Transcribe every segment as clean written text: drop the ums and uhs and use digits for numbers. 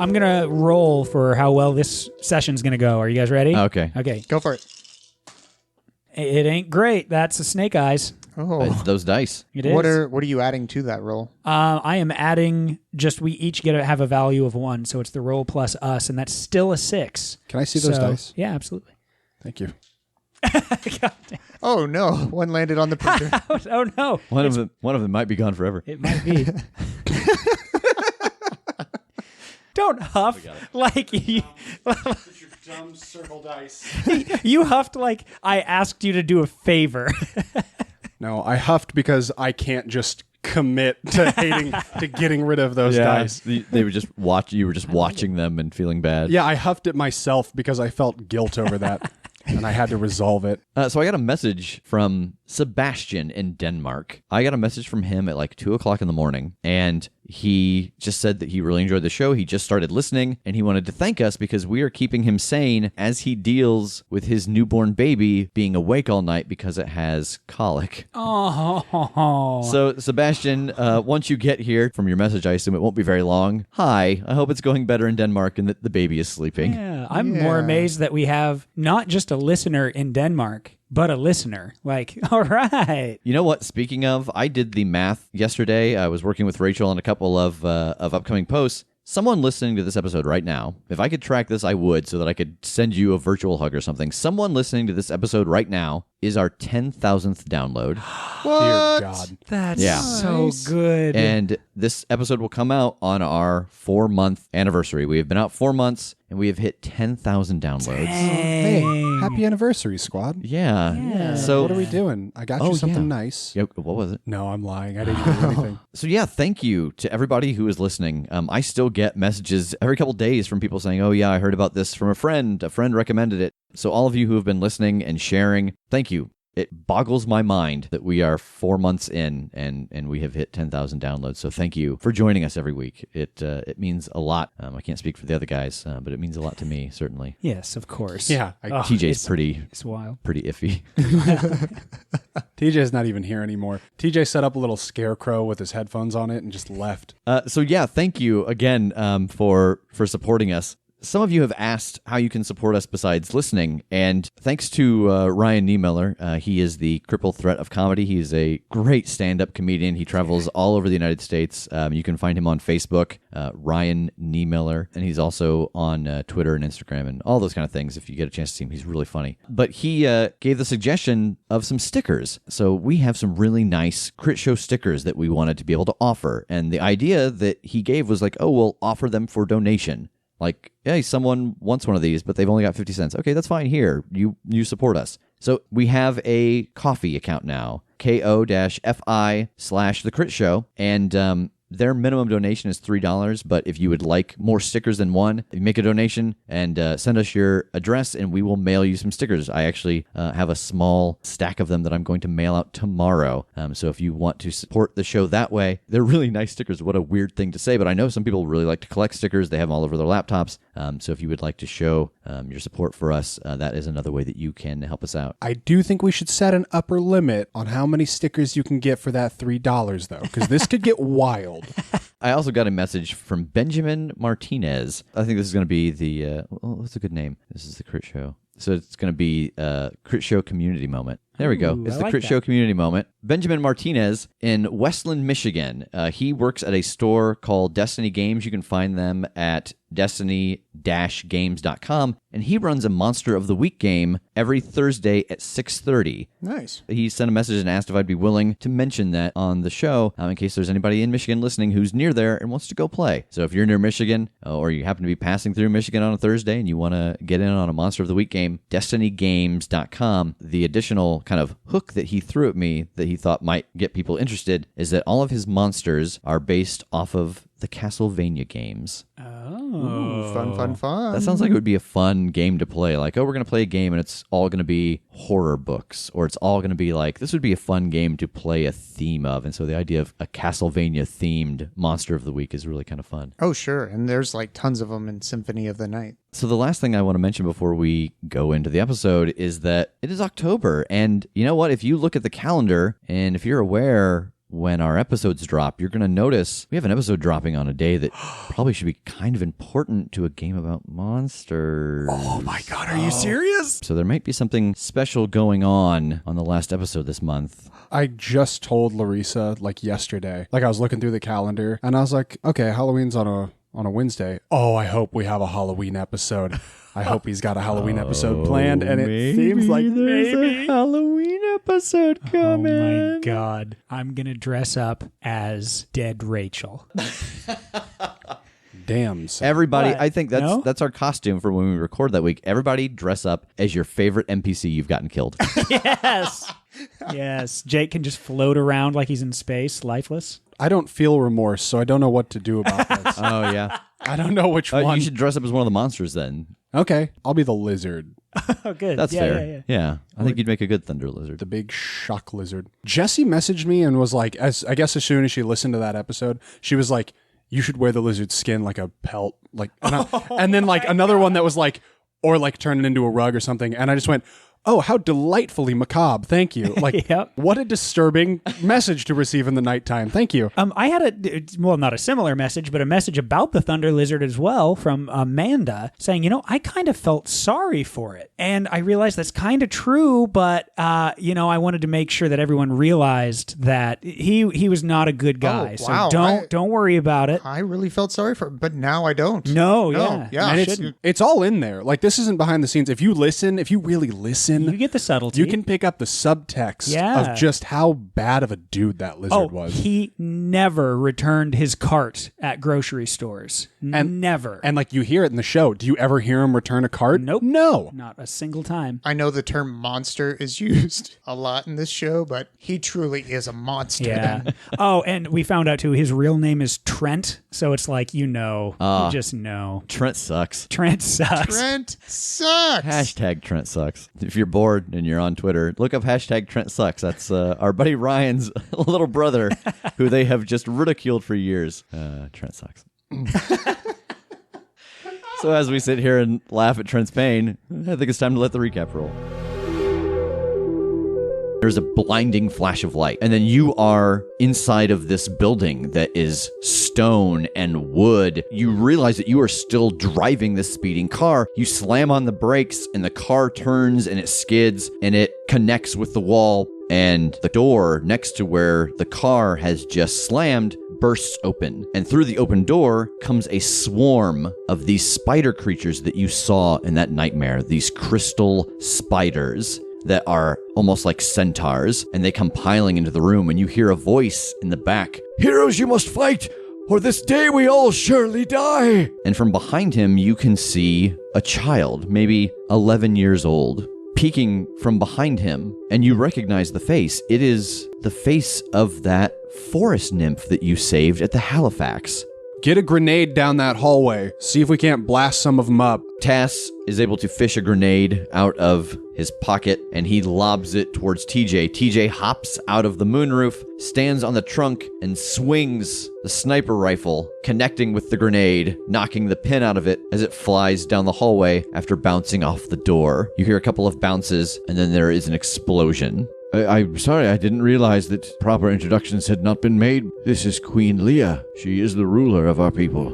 I'm going to roll for how well this session's going to go. Are you guys ready? Okay. Okay. Go for it. It ain't great. That's a snake eyes. Oh, It's those dice. It is. what are you adding to that roll? I am adding we each have a value of 1, so it's the roll plus us, and that's still a 6. Can I see those dice? Yeah, absolutely. Thank you. God damn. Oh no, one landed on the printer. Oh no. One of them might be gone forever. It might be. Don't huff like you. Your dumb circle dice. You huffed like I asked you to do a favor. No, I huffed because I can't just commit to getting rid of those dice. They were just you were just watching them and feeling bad. Yeah, I huffed it myself because I felt guilt over that. And I had to resolve it. So I got a message from Sebastian in Denmark. I got a message from him at like 2 o'clock in the morning, and he just said that he really enjoyed the show. He just started listening, and he wanted to thank us because we are keeping him sane as he deals with his newborn baby being awake all night because it has colic. Oh. So, Sebastian, once you get here from your message, I assume it won't be very long. Hi, I hope it's going better in Denmark and that the baby is sleeping. Yeah, I'm more amazed that we have not just a listener in Denmark, but a listener. Like, all right. You know what? Speaking of, I did the math yesterday. I was working with Rachel on a couple of upcoming posts. Someone listening to this episode right now, if I could track this, I would, so that I could send you a virtual hug or something. Someone listening to this episode right now is our 10,000th download. What? Dear God. That's so good. And this episode will come out on our 4-month anniversary. We have been out 4 months, and we have hit 10,000 downloads. Hey, happy anniversary, squad. Yeah. So What are we doing? I got you something nice. Yep, what was it? No, I'm lying. I didn't do anything. So yeah, thank you to everybody who is listening. I still get messages every couple days from people saying, oh yeah, I heard about this from a friend. A friend recommended it. So all of you who have been listening and sharing, thank you. It boggles my mind that we are 4 months in and we have hit 10,000 downloads. So thank you for joining us every week. It means a lot. I can't speak for the other guys, but it means a lot to me, certainly. Yes, of course. Yeah. TJ's It's wild. pretty iffy. TJ's not even here anymore. TJ set up a little scarecrow with his headphones on it and just left. So yeah, thank you again for supporting us. Some of you have asked how you can support us besides listening, and thanks to Ryan Niemiller. He is the triple threat of comedy. He's a great stand-up comedian. He travels all over the United States. You can find him on Facebook, Ryan Niemiller, and he's also on Twitter and Instagram and all those kind of things. If you get a chance to see him, he's really funny. But he gave the suggestion of some stickers. So we have some really nice Critshow stickers that we wanted to be able to offer, and the idea that he gave was like, oh, we'll offer them for donation. Like, hey, someone wants one of these, but they've only got 50 cents. Okay, that's fine. Here, you support us. So we have a coffee account now, ko-fi/The Crit Show, and their minimum donation is $3, but if you would like more stickers than one, you make a donation and send us your address, and we will mail you some stickers. I actually have a small stack of them that I'm going to mail out tomorrow. So if you want to support the show that way, they're really nice stickers. What a weird thing to say, but I know some people really like to collect stickers. They have them all over their laptops. So if you would like to show your support for us, that is another way that you can help us out. I do think we should set an upper limit on how many stickers you can get for that $3, though, because this could get wild. I also got a message from Benjamin Martinez. I think this is going to be the, what's a good name? This is the Crit Show. So it's going to be Crit Show Community Moment. There we go. It's the Crit Show Community Moment. Benjamin Martinez in Westland, Michigan. He works at a store called Destiny Games. You can find them at destiny-games.com. And he runs a Monster of the Week game every Thursday at 6:30. Nice. He sent a message and asked if I'd be willing to mention that on the show in case there's anybody in Michigan listening who's near there and wants to go play. So if you're near Michigan or you happen to be passing through Michigan on a Thursday and you want to get in on a Monster of the Week game, destinygames.com. The additional kind of hook that he threw at me that he thought might get people interested is that all of his monsters are based off of the Castlevania games. Ooh, fun. That sounds like it would be a fun game to play. Like, oh, we're going to play a game and it's all going to be horror books, or it's all going to be like, this would be a fun game to play a theme of. And so the idea of a Castlevania-themed Monster of the Week is really kind of fun. Oh, sure. And there's like tons of them in Symphony of the Night. So the last thing I want to mention before we go into the episode is that it is October. And you know what? If you look at the calendar and if you're aware when our episodes drop, you're going to notice we have an episode dropping on a day that probably should be kind of important to a game about monsters. Oh my God, are you serious? So there might be something special going on the last episode this month. I just told Larissa like yesterday, like I was looking through the calendar and I was like, okay, Halloween's on a Wednesday. Oh, I hope we have a Halloween episode. I hope he's got a Halloween episode planned, and it seems like maybe a Halloween episode coming. Oh my God. I'm going to dress up as dead Rachel. damn. Son. Everybody, What? I think that's our costume for when we record that week. Everybody dress up as your favorite NPC you've gotten killed. Yes. Yes. Jake can just float around like he's in space, lifeless. I don't feel remorse, so I don't know what to do about this. Oh, yeah. I don't know which one. You should dress up as one of the monsters then. Okay, I'll be the lizard, Oh, good. That's yeah, fair. Yeah, yeah. I think you'd make a good thunder lizard. the big shock lizard. Jessie messaged me and was like, as soon as she listened to that episode, she was like, "You should wear the lizard skin like a pelt," like, and then like another one that was like, or like turn it into a rug or something. And I just went, "Oh, how delightfully macabre! Thank you." Like, Yep. what a disturbing message to receive in the nighttime. Thank you. I had not a similar message, but a message about the Thunder Lizard as well from Amanda saying, I kind of felt sorry for it. And I realized that's kind of true, but, I wanted to make sure that everyone realized that he was not a good guy. Oh, wow. So don't worry about it. I really felt sorry for him, but now I don't. No, No, yeah. And Shouldn't. it's all in there. Like, this isn't behind the scenes. If you really listen, You get the subtlety. you can pick up the subtext Yeah. of just how bad of a dude that lizard was. He never returned his cart at grocery stores. Never. And like you hear it in the show. Do you ever hear him return a cart? Nope. No. Not a single time. I know the term monster is used a lot in this show, but he truly is a monster. Yeah. Oh, and we found out too, his real name is Trent. So it's like, you just know. Trent sucks. Trent sucks. Trent sucks. Hashtag Trent sucks. If you're bored and you're on Twitter, look up hashtag Trent sucks. That's our buddy Ryan's little brother who they have just ridiculed for years. Trent sucks. So as we sit here and laugh at Trent's pain, I think it's time to let the recap roll. There's a blinding flash of light, and then you are inside of this building that is stone and wood. You realize that you are still driving this speeding car. You slam on the brakes, and the car turns, and it skids, and it connects with the wall, and the door next to where the car has just slammed bursts open. And through the open door comes a swarm of these spider creatures that you saw in that nightmare, these crystal spiders that are almost like centaurs, and they come piling into the room, and you hear a voice in the back. "Heroes, you must fight, or this day we all surely die." And from behind him, you can see a child, maybe 11 years old, peeking from behind him, and you recognize the face. It is the face of that forest nymph that you saved at the Halifax. Get a grenade down that hallway. See if we can't blast some of them up. Tass is able to fish a grenade out of his pocket, and he lobs it towards TJ. TJ hops out of the moonroof, stands on the trunk, and swings the sniper rifle, connecting with the grenade, knocking the pin out of it as it flies down the hallway after bouncing off the door. You hear a couple of bounces, and then there is an explosion. I'm sorry, I didn't realize that proper introductions had not been made. This is Queen Leah. She is the ruler of our people.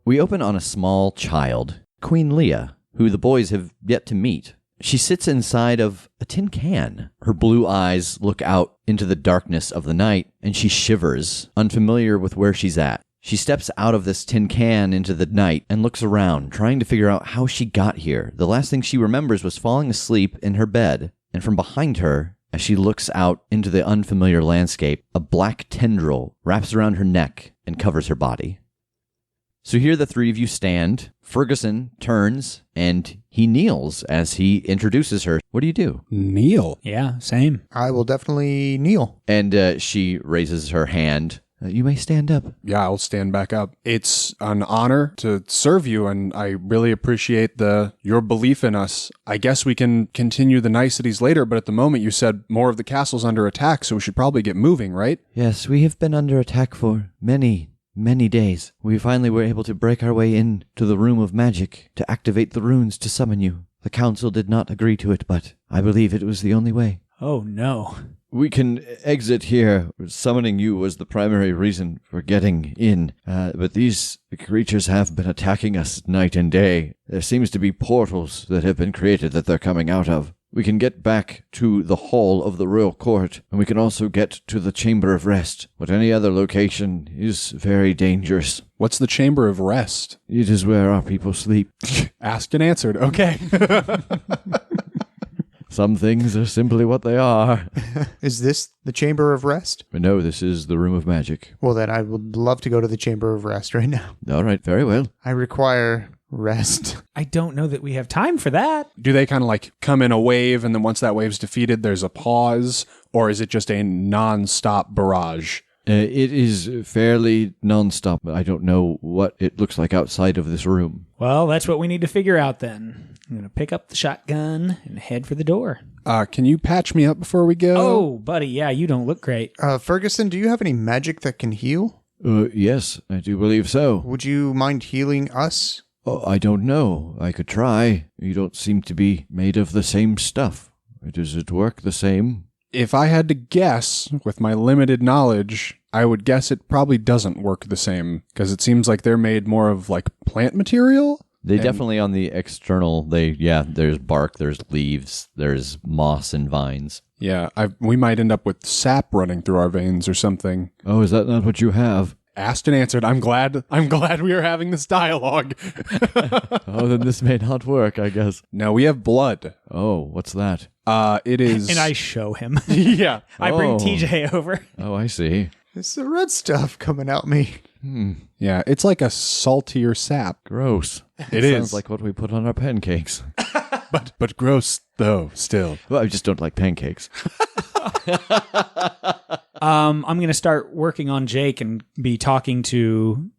We open on a small child, Queen Leah, who the boys have yet to meet. She sits inside of a tin can. Her blue eyes look out into the darkness of the night, and she shivers, unfamiliar with where she's at. She steps out of this tin can into the night and looks around, trying to figure out how she got here. The last thing she remembers was falling asleep in her bed. And from behind her, as she looks out into the unfamiliar landscape, a black tendril wraps around her neck and covers her body. So here the three of you stand. Ferguson turns, and he kneels as he introduces her. What do you do? Kneel. Yeah, same. I will definitely kneel. And she raises her hand. You may stand up. Yeah, I'll stand back up. It's an honor to serve you, and I really appreciate your belief in us. I guess we can continue the niceties later, but at the moment you said more of the castle's under attack, so we should probably get moving, right? Yes, we have been under attack for many days. We finally were able to break our way into the room of magic to activate the runes to summon you. The council did not agree to it, but I believe it was the only way. Oh, no. We can exit here. Summoning you was the primary reason for getting in. But these creatures have been attacking us night and day. There seems to be portals that have been created that they're coming out of. We can get back to the hall of the royal court, and we can also get to the chamber of rest. But any other location is very dangerous. What's the chamber of rest? It is where our people sleep. Asked and answered. Okay. Some things are simply what they are. Is this the Chamber of Rest? No, this is the Room of Magic. Well, then I would love to go to the Chamber of Rest right now. All right, very well. I require rest. I don't know that we have time for that. Do they kind of like come in a wave, and then once that wave's defeated, there's a pause? Or is it just a non-stop barrage? It is fairly non-stop. I don't know what it looks like outside of this room. Well, that's what we need to figure out then. I'm going to pick up the shotgun and head for the door. Can you patch me up before we go? Oh, buddy, yeah, you don't look great. Ferguson, do you have any magic that can heal? Yes, I do believe so. Would you mind healing us? Oh, I don't know. I could try. You don't seem to be made of the same stuff. Does it work the same? If I had to guess, with my limited knowledge, I would guess it probably doesn't work the same, because it seems like they're made more of like plant material. They definitely on the external, there's bark, there's leaves, there's moss and vines. Yeah, we might end up with sap running through our veins or something. Oh, is that not what you have? Asked and answered. I'm glad we are having this dialogue. Oh, then this may not work, I guess. No, we have blood. Oh, what's that? It is... And I show him. Yeah. I bring Oh. TJ over. Oh, I see. It's the red stuff coming out me. Yeah, it's like a saltier sap. Gross. It Sounds is. like what we put on our pancakes. But gross, though, still. Well, I just don't like pancakes. I'm going to start working on Jake and be talking to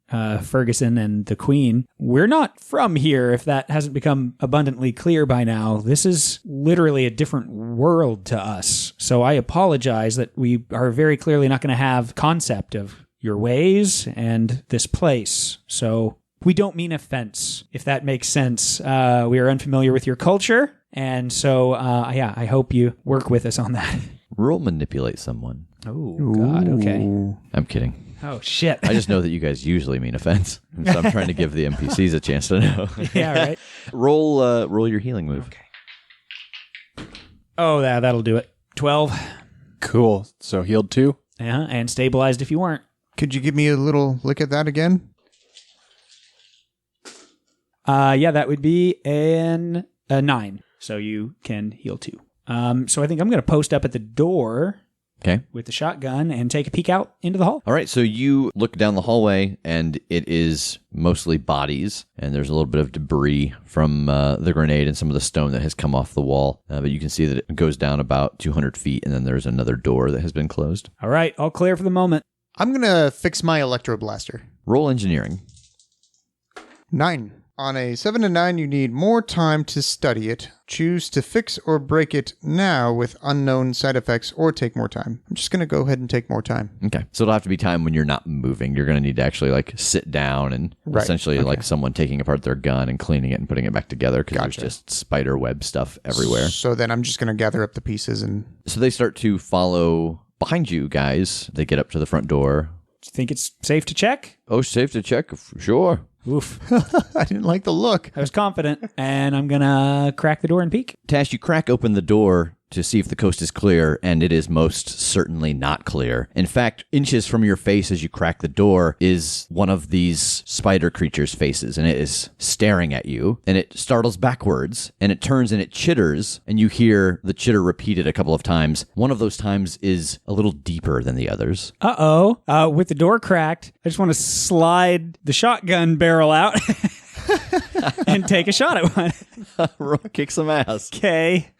Ferguson and the Queen. We're not from here, if that hasn't become abundantly clear by now. This is literally a different world to us. So I apologize that we are very clearly not going to have concept of your ways and this place. So we don't mean offense, if that makes sense. We are unfamiliar with your culture. And so, I hope you work with us on that. Roll manipulate someone. Oh, God. Okay. I'm kidding. Oh, shit. I just know that you guys usually mean offense. So I'm trying to give the NPCs a chance to know. Yeah, right. Roll your healing move. Okay. Oh, that'll do it. 12. Cool. So healed 2? Yeah, and stabilized if you weren't. Could you give me a little look at that again? Yeah, that would be a 9. So you can heal 2. So I think I'm going to post up at the door Okay. with the shotgun and take a peek out into the hall. All right, so you look down the hallway, and it is mostly bodies, and there's a little bit of debris from the grenade and some of the stone that has come off the wall. But you can see that it goes down about 200 feet, and then there's another door that has been closed. All right, all clear for the moment. I'm going to fix my electroblaster. Roll engineering. 9. On a 7 to 9, you need more time to study it. Choose to fix or break it now with unknown side effects, or take more time. I'm just going to go ahead and take more time. Okay, so it'll have to be time when you're not moving. You're going to need to actually like sit down and essentially like someone taking apart their gun and cleaning it and putting it back together, because there's just spider web stuff everywhere. So then I'm just going to gather up the pieces and... So they start to follow behind you guys. They get up to the front door. Do you think it's safe to check? Oh, safe to check? Sure. Oof. I didn't like the look. I was confident, and I'm going to crack the door and peek. Tass, you crack open the door to see if the coast is clear, and it is most certainly not clear. In fact, inches from your face as you crack the door is one of these spider creatures' faces, and it is staring at you, and it startles backwards, and it turns and it chitters, and you hear the chitter repeated a couple of times. One of those times is a little deeper than the others. Uh-oh. With the door cracked, I just want to slide the shotgun barrel out and take a shot at one. Kick some ass. Okay.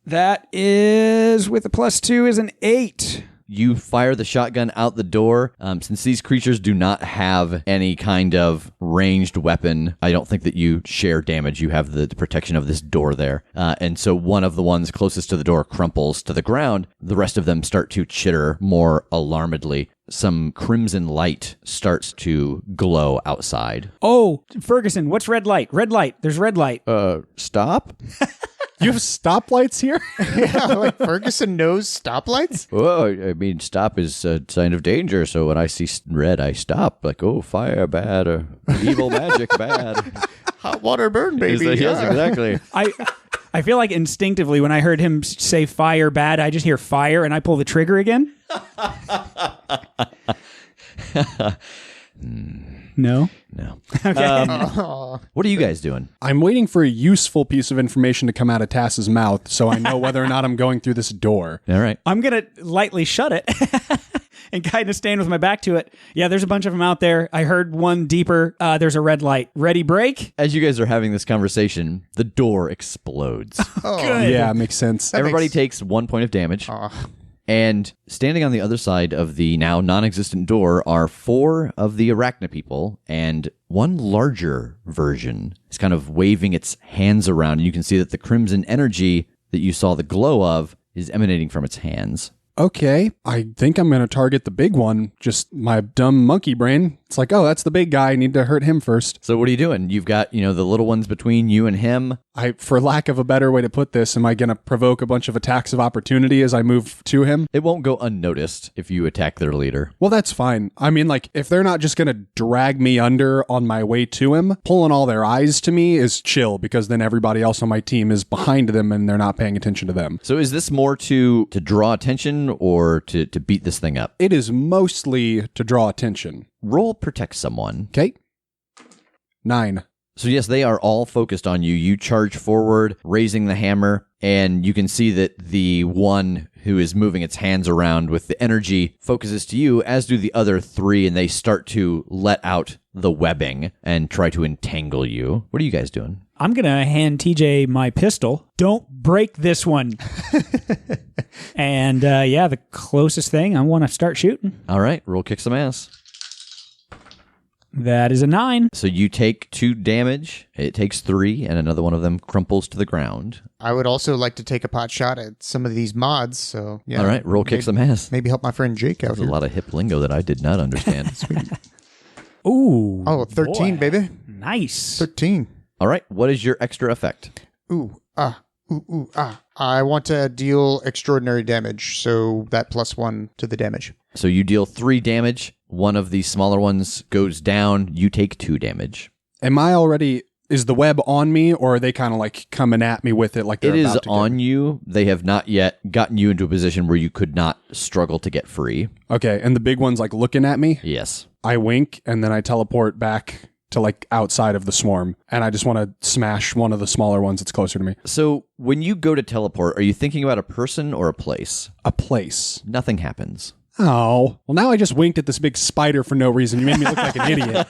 That is, with a +2, is an 8. You fire the shotgun out the door. Since these creatures do not have any kind of ranged weapon, I don't think that you share damage. You have the protection of this door there. And so one of the ones closest to the door crumples to the ground. The rest of them start to chitter more alarmedly. Some crimson light starts to glow outside. Oh, Ferguson, what's red light? Red light. There's red light. Stop? You have stoplights here? Yeah, like Ferguson knows stoplights? Well, I mean, stop is a sign of danger. So when I see red, I stop. Like, oh, fire, bad, or evil magic, bad. Hot water burn, baby. Yes, exactly. I feel like instinctively when I heard him say fire bad, I just hear fire and I pull the trigger again. No? No. Aw. What are you guys doing? I'm waiting for a useful piece of information to come out of Tass's mouth so I know whether or not I'm going through this door. All right. I'm going to lightly shut it and kind of stand with my back to it. Yeah, there's a bunch of them out there. I heard one deeper. There's a red light. Ready, break? As you guys are having this conversation, the door explodes. Oh. Good. Yeah, makes sense. Everybody makes- takes 1 point of damage. Aw. And standing on the other side of the now non-existent door are 4 of the Arachna people, and one larger version is kind of waving its hands around, and you can see that the crimson energy that you saw the glow of is emanating from its hands. Okay, I think I'm going to target the big one. Just my dumb monkey brain. It's like, oh, that's the big guy. I need to hurt him first. So what are you doing? You've got, the little ones between you and him. For lack of a better way to put this, am I going to provoke a bunch of attacks of opportunity as I move to him? It won't go unnoticed if you attack their leader. Well, that's fine. I mean, like, if they're not just going to drag me under on my way to him, pulling all their eyes to me is chill because then everybody else on my team is behind them and they're not paying attention to them. So is this more to draw attention or to beat this thing up? It is mostly to draw attention. Roll protect someone. Okay. 9. So yes, they are all focused on you. You charge forward, raising the hammer, and you can see that the one who is moving its hands around with the energy focuses to you, as do the other 3, and they start to let out the webbing and try to entangle you. What are you guys doing? I'm going to hand TJ my pistol. Don't break this one. And the closest thing, I want to start shooting. All right, roll kick some ass. That is a 9. So you take 2 damage. It takes 3, and another one of them crumples to the ground. I would also like to take a pot shot at some of these mods, so yeah. All right, roll kick some ass. Maybe help my friend Jake out There's a here. lot of hip lingo that I did not understand. Ooh. Oh, 13, boy. baby. Nice. 13. All right, what is your extra effect? Ooh, ah. I want to deal extraordinary damage, so that +1 to the damage. So you deal 3 damage. One of the smaller ones goes down. You take 2 damage. Am I already... Is the web on me, or are they kind of like coming at me with it like they're It about is to on you. They have not yet gotten you into a position where you could not struggle to get free. Okay, and the big one's like looking at me. Yes. I wink, and then I teleport back to like outside of the swarm, and I just want to smash one of the smaller ones that's closer to me. So when you go to teleport, are you thinking about a person or a place? A place. Nothing happens. Oh, well, now I just winked at this big spider for no reason. You made me look like an idiot.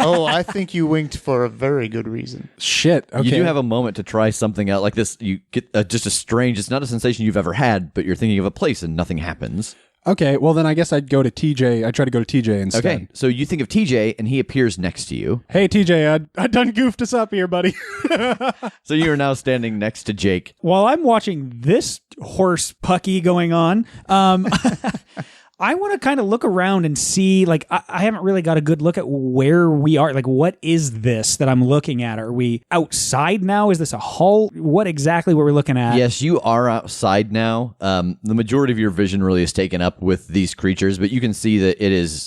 Oh, I think you winked for a very good reason. Shit. Okay. You do have a moment to try something out like this. You get just a strange, it's not a sensation you've ever had, but you're thinking of a place and nothing happens. Okay, well, then I guess I'd go to TJ. I'd try to go to TJ instead. Okay, so you think of TJ and he appears next to you. Hey, TJ, I done goofed us up here, buddy. So you are now standing next to Jake. While I'm watching this horse pucky going on, I want to kind of look around and see, like, I haven't really got a good look at where we are. Like, what is this that I'm looking at? Are we outside now? Is this a hull? What exactly were we looking at? Yes, you are outside now. The majority of your vision really is taken up with these creatures, but you can see that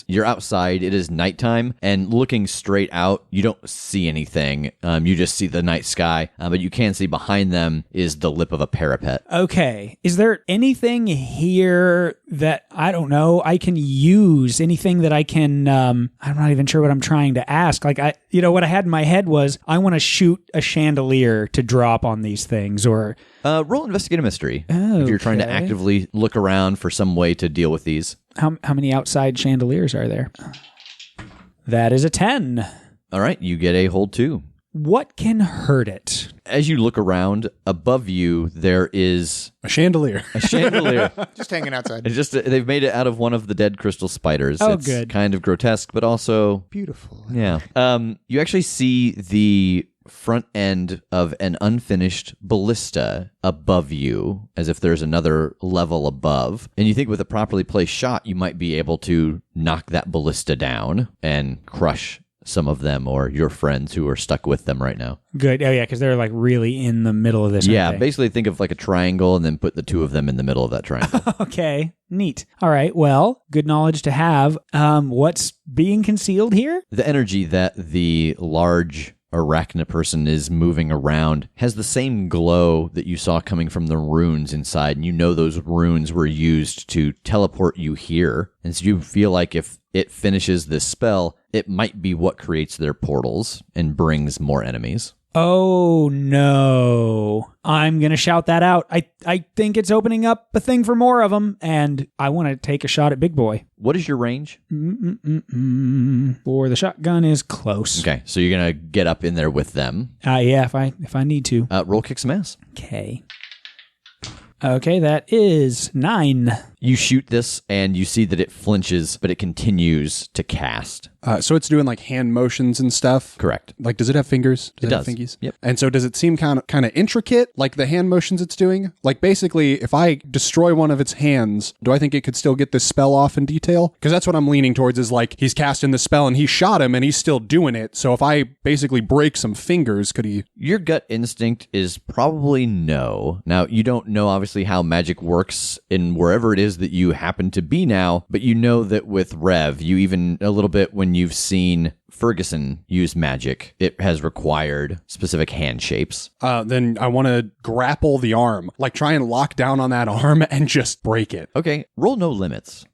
you're outside, it is nighttime, and looking straight out, you don't see anything. You just see the night sky, but you can see behind them is the lip of a parapet. Okay. Is there anything here that, I don't know, I can use? Anything that I can, I'm not even sure what I'm trying to ask. Like, what I had in my head was, I want to shoot a chandelier to drop on these things, or... Roll investigate a mystery if you're trying to Okay. actively look around for some way to deal with these. How many outside chandeliers are there? That is a 10. All right, you get a hold 2. What can hurt it? As you look around, above you, there is A chandelier. a chandelier. Just hanging outside. It's just they've made it out of one of the dead crystal spiders. Oh, it's good. kind of grotesque, but also Beautiful. yeah. You actually see the front end of an unfinished ballista above you, as if there's another level above. And you think with a properly placed shot, you might be able to knock that ballista down and crush some of them or your friends who are stuck with them right now. Good. Oh, yeah, because they're like really in the middle of this. Yeah, aren't they? basically think of like a triangle and then put the two of them in the middle of that triangle. Okay, neat. All right, well, good knowledge to have. What's being concealed here? The energy that the large arachnid person is moving around has the same glow that you saw coming from the runes inside, and you know those runes were used to teleport you here. And so you feel like if it finishes this spell, it might be what creates their portals and brings more enemies. Oh, no. I'm going to shout that out. I think it's opening up a thing for more of them, and I want to take a shot at Big Boy. What is your range? For the shotgun is close. Okay, so you're going to get up in there with them. Yeah, if I need to. Roll kick some ass. Okay. Okay, that is 9. You shoot this, and you see that it flinches, but it continues to cast. So it's doing like hand motions and stuff. Correct. Like, does it have fingers? It does. Have fingies? Yep. And so does it seem kind of intricate, like the hand motions it's doing? Like, basically, if I destroy one of its hands, do I think it could still get this spell off in detail? Because that's what I'm leaning towards, is like, he's casting the spell and he shot him and he's still doing it. So if I basically break some fingers, could he... Your gut instinct is probably no. Now, you don't know, obviously, how magic works in wherever it is that you happen to be now, but you know that with Rev, you even a little bit when you've seen Ferguson use magic, it has required specific hand shapes. Then I want to grapple the arm, like try and lock down on that arm and just break it. Okay, roll no limits.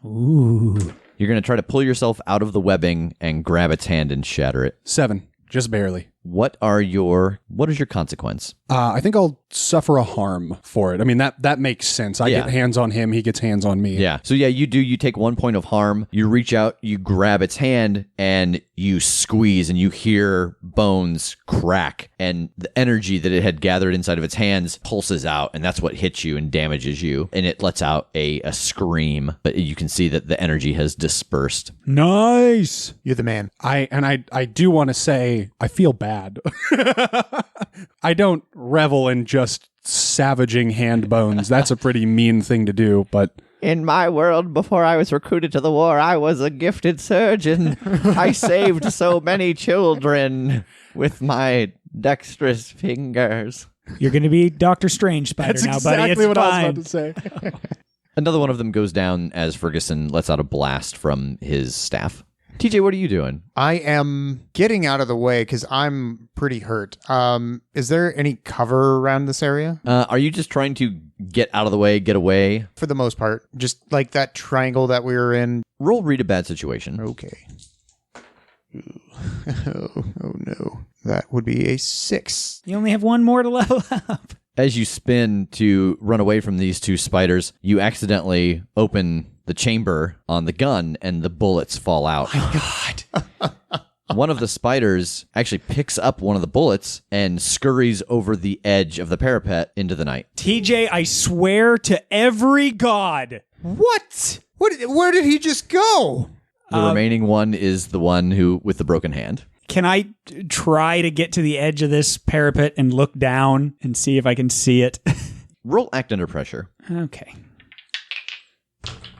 Ooh. You're going to try to pull yourself out of the webbing and grab its hand and shatter it. 7, just barely. What is your consequence? I think I'll suffer a harm for it. I mean, that makes sense. I get hands on him, he gets hands on me. Yeah. So yeah, you do. You take 1 point of harm. You reach out, you grab its hand, and you squeeze, and you hear bones crack, and the energy that it had gathered inside of its hands pulses out, and that's what hits you and damages you, and it lets out a scream, but you can see that the energy has dispersed. Nice. You're the man. I do want to say I feel bad. I don't revel in just savaging hand bones. That's a pretty mean thing to do, but... In my world, before I was recruited to the war, I was a gifted surgeon. I saved so many children with my dexterous fingers. You're going to be Doctor Strange Spider That's now, exactly buddy. It's what fine. I was about to say. Another one of them goes down as Ferguson lets out a blast from his staff. TJ, what are you doing? I am getting out of the way because I'm pretty hurt. Is there any cover around this area? Are you just trying to get out of the way, get away? For the most part. Just like that triangle that we were in. Roll read a bad situation. Okay. Oh no. That would be a 6. You only have 1 more to level up. As you spin to run away from these two spiders, you accidentally open the chamber on the gun and the bullets fall out. Oh my God. One of the spiders actually picks up one of the bullets and scurries over the edge of the parapet into the night. TJ, I swear to every god. What? Where did he just go? The remaining one is the one who with the broken hand. Can I try to get to the edge of this parapet and look down and see if I can see it? Roll act under pressure. Okay.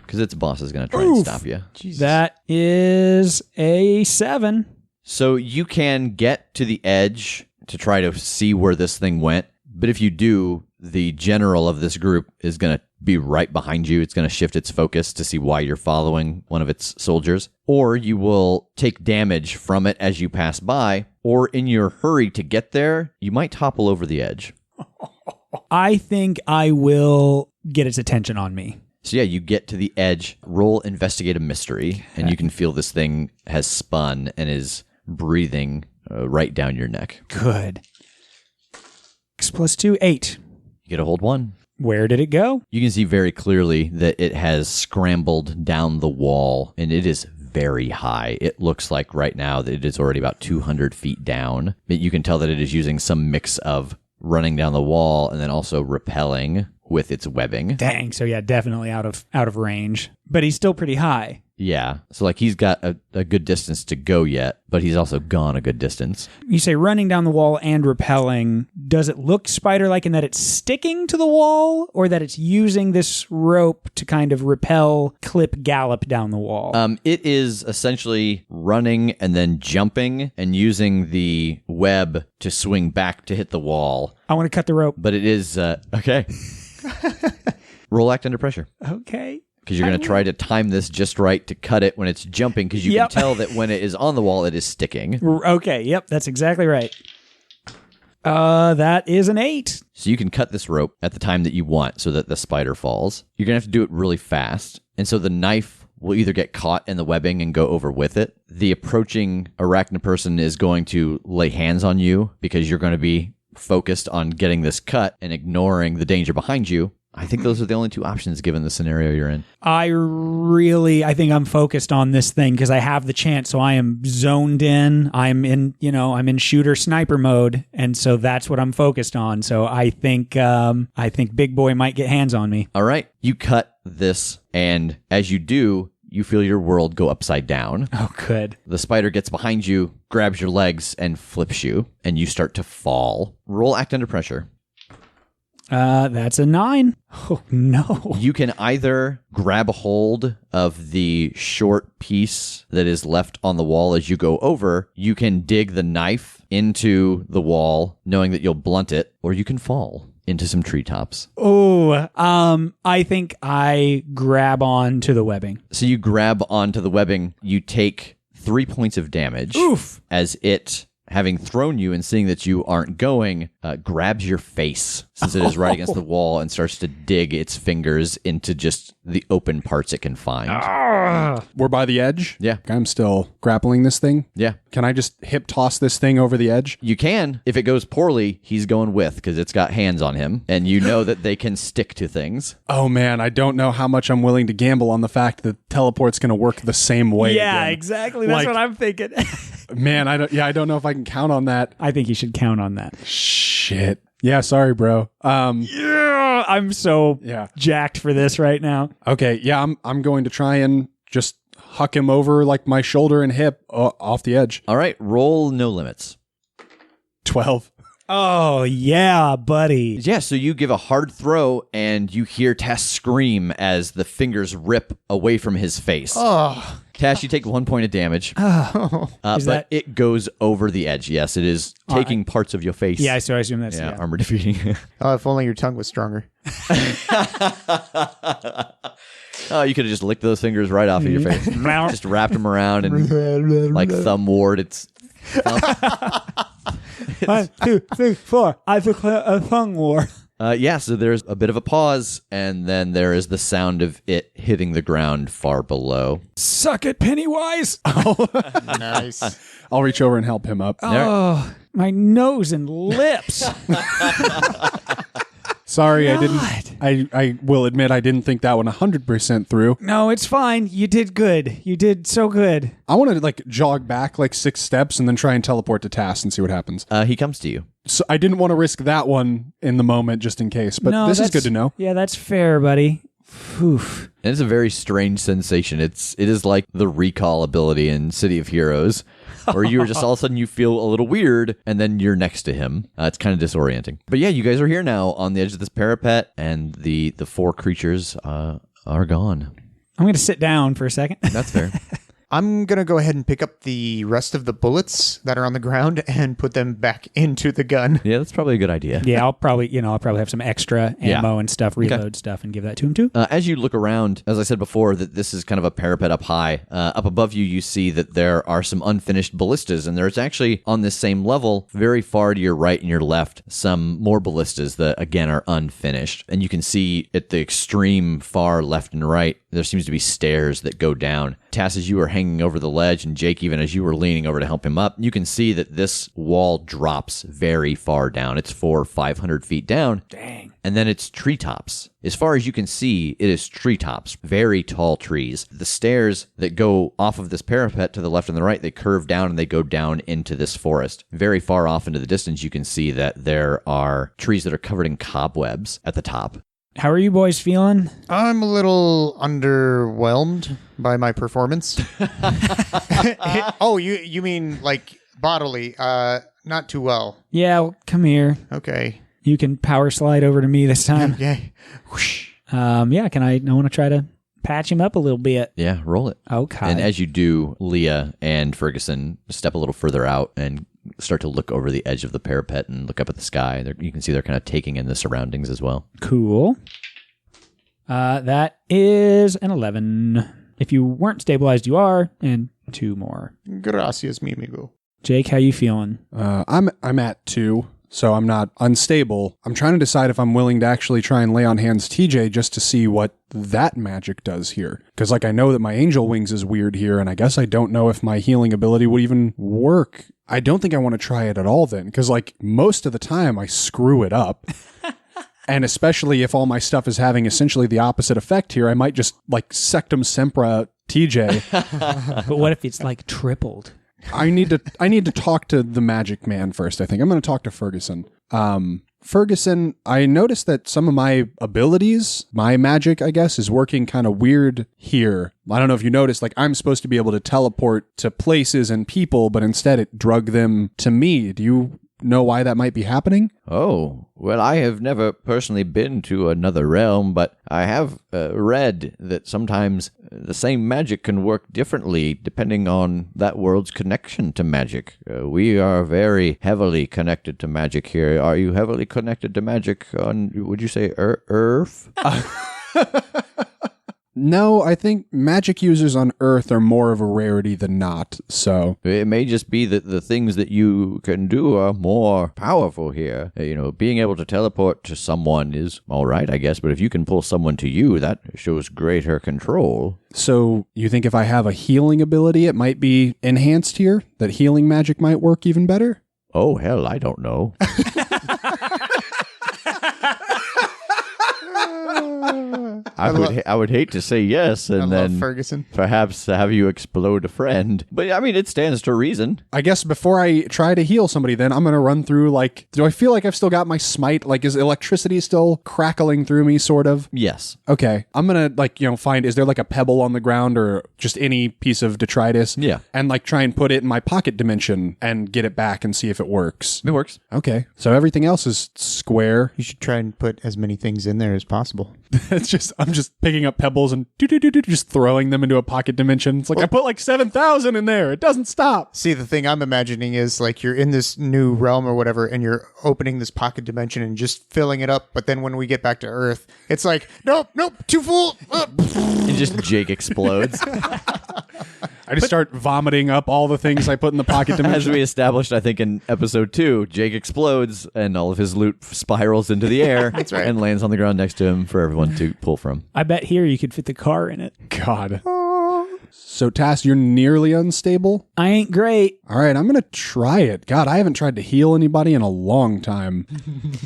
Because its boss is going to try and stop you. Jesus. That is a 7. So you can get to the edge to try to see where this thing went. But if you do, the general of this group is going to be right behind you. It's going to shift its focus to see why you're following one of its soldiers. Or you will take damage from it as you pass by. Or in your hurry to get there, you might topple over the edge. I think I will get its attention on me. So yeah, you get to the edge, roll investigate a mystery, and you can feel this thing has spun and is breathing right down your neck. Good. X plus 2, 8. You get a hold 1. Where did it go? You can see very clearly that it has scrambled down the wall, and it is very high. It looks like right now that it is already about 200 feet down. But you can tell that it is using some mix of running down the wall and then also rappelling with its webbing. Dang. So yeah, definitely out of range. But he's still pretty high. Yeah. So like he's got a good distance to go yet, but he's also gone a good distance. You say running down the wall and repelling. Does it look spider-like in that it's sticking to the wall, or that it's using this rope to kind of repel, clip, gallop down the wall? It is essentially running and then jumping and using the web to swing back to hit the wall. I want to cut the rope. But it is okay. Roll act under pressure. Okay. Because you're going to try to time this just right to cut it when it's jumping, because you can tell that when it is on the wall, it is sticking. Okay, yep, that's exactly right. That is an 8. So you can cut this rope at the time that you want so that the spider falls. You're going to have to do it really fast. And so the knife will either get caught in the webbing and go over with it. The approaching arachnid person is going to lay hands on you because you're going to be focused on getting this cut and ignoring the danger behind you. I think those are the only two options given the scenario you're in. I think I'm focused on this thing because I have the chance. So I am zoned in. I'm in shooter sniper mode. And so that's what I'm focused on. So I think Big Boy might get hands on me. All right. You cut this, and as you do, you feel your world go upside down. Oh, good. The spider gets behind you, grabs your legs, and flips you, and you start to fall. Roll act under pressure. That's a 9. Oh, no. You can either grab a hold of the short piece that is left on the wall as you go over. You can dig the knife into the wall, knowing that you'll blunt it, or you can fall into some treetops. Oh, I think I grab on to the webbing. So you grab onto the webbing. You take 3 points of damage. Oof. As it, having thrown you and seeing that you aren't going, grabs your face since it is right against the wall and starts to dig its fingers into just the open parts it can find. We're by the edge. Yeah. I'm still grappling this thing. Yeah. Can I just hip toss this thing over the edge? You can. If it goes poorly, he's going with, because it's got hands on him, and you know that they can stick to things. Oh, man, I don't know how much I'm willing to gamble on the fact that teleport's going to work the same way Yeah, again. exactly. That's what I'm thinking. Man, I don't know if I can count on that. I think you should count on that. Shit. Yeah, sorry, bro. Yeah, I'm so jacked for this right now. Okay, yeah, I'm going to try and just huck him over like my shoulder and hip off the edge. All right, roll no limits. 12. Oh, yeah, buddy. Yeah, so you give a hard throw, and you hear Tass scream as the fingers rip away from his face. Oh. Tass, you take 1 point of damage. That it goes over the edge. Yes, it is taking parts of your face. Yeah, so I assume that's... Yeah, armor defeating. Oh, if only your tongue was stronger. Oh, you could have just licked those fingers right off of your face. Just wrapped them around and like thumb ward. It's 1, 2, 3, 4. I declare a tongue war. so there's a bit of a pause, and then there is the sound of it hitting the ground far below. Suck it, Pennywise. Nice. I'll reach over and help him up. Oh, my nose and lips. Sorry, I didn't. I will admit I didn't think that one 100% through. No, it's fine. You did good. You did so good. I want to jog back 6 steps and then try and teleport to Tass and see what happens. He comes to you. So I didn't want to risk that one in the moment just in case, but No, this is that's- good to know. Yeah, that's fair, buddy. Oof. And it's a very strange sensation. It is like the recall ability in City of Heroes, where you're just all of a sudden you feel a little weird, and then you're next to him. It's kind of disorienting. But yeah, you guys are here now on the edge of this parapet, and the 4 creatures are gone. I'm going to sit down for a second. That's fair. I'm going to go ahead and pick up the rest of the bullets that are on the ground and put them back into the gun. Yeah, that's probably a good idea. Yeah, I'll probably have some extra ammo and stuff, reload stuff, and give that to him too. As you look around, as I said before, that this is kind of a parapet up high. Up above you, you see that there are some unfinished ballistas, and there's actually on this same level, very far to your right and your left, some more ballistas that again are unfinished. And you can see at the extreme far left and right, there seems to be stairs that go down. Tass, as you were hanging over the ledge, and Jake, even as you were leaning over to help him up, you can see that this wall drops very far down. It's 400 or 500 feet down. Dang. And then it's treetops. As far as you can see, it is treetops, very tall trees. The stairs that go off of this parapet to the left and the right, they curve down and they go down into this forest. Very far off into the distance, you can see that there are trees that are covered in cobwebs at the top. How are you boys feeling? I'm a little underwhelmed by my performance. Oh, you mean like bodily? Not too well. Yeah, well, come here. Okay. You can power slide over to me this time. Okay. Whoosh. Yeah, I want to try to patch him up a little bit. Yeah, roll it. Okay. And as you do, Leah and Ferguson step a little further out and start to look over the edge of the parapet and look up at the sky. You can see they're kind of taking in the surroundings as well. Cool. That is an 11. If you weren't stabilized, you are, and 2 more. Gracias, mi amigo. Jake, how you feeling? I'm at 2, so I'm not unstable. I'm trying to decide if I'm willing to actually try and lay on hands TJ just to see what that magic does here. Because like I know that my angel wings is weird here, and I guess I don't know if my healing ability would even work. I don't think I want to try it at all then, because like most of the time I screw it up. And especially if all my stuff is having essentially the opposite effect here, I might just like Sectum Sempra TJ. But what if it's like tripled? I need to talk to the magic man first, I think. I'm going to talk to Ferguson. Ferguson, I noticed that some of my abilities, my magic, I guess, is working kind of weird here. I don't know if you noticed, like I'm supposed to be able to teleport to places and people, but instead it drug them to me. Do you know why that might be happening? Oh, well, I have never personally been to another realm, but I have read that sometimes the same magic can work differently depending on that world's connection to magic. We are very heavily connected to magic here. Are you heavily connected to magic on, would you say, Earth? No, I think magic users on Earth are more of a rarity than not, so... It may just be that the things that you can do are more powerful here. Being able to teleport to someone is all right, I guess, but if you can pull someone to you, that shows greater control. So, you think if I have a healing ability, it might be enhanced here? That healing magic might work even better? Oh, hell, I don't know. I would hate to say yes and then Ferguson. Perhaps have you explode a friend. But I mean, it stands to reason. I guess before I try to heal somebody, then I'm going to run through, like, do I feel like I've still got my smite? Like, is electricity still crackling through me, sort of? Yes. Okay. I'm going to, like, find, is there like a pebble on the ground or just any piece of detritus? Yeah. And, like, try and put it in my pocket dimension and get it back and see if it works. It works. Okay. So everything else is square. You should try and put as many things in there as possible. I'm just picking up pebbles and just throwing them into a pocket dimension. It's like, I put like 7,000 in there. It doesn't stop. See, the thing I'm imagining is like you're in this new realm or whatever, and you're opening this pocket dimension and just filling it up. But then when we get back to Earth, it's like, nope, too full. And just Jake explodes. I just start vomiting up all the things I put in the pocket As dimension. we established, I think, in episode 2, Jake explodes and all of his loot spirals into the air. That's right. And lands on the ground next to him for everyone to pull from. I bet here you could fit the car in it. God. So, Tass, you're nearly unstable? I ain't great. All right, I'm going to try it. God, I haven't tried to heal anybody in a long time.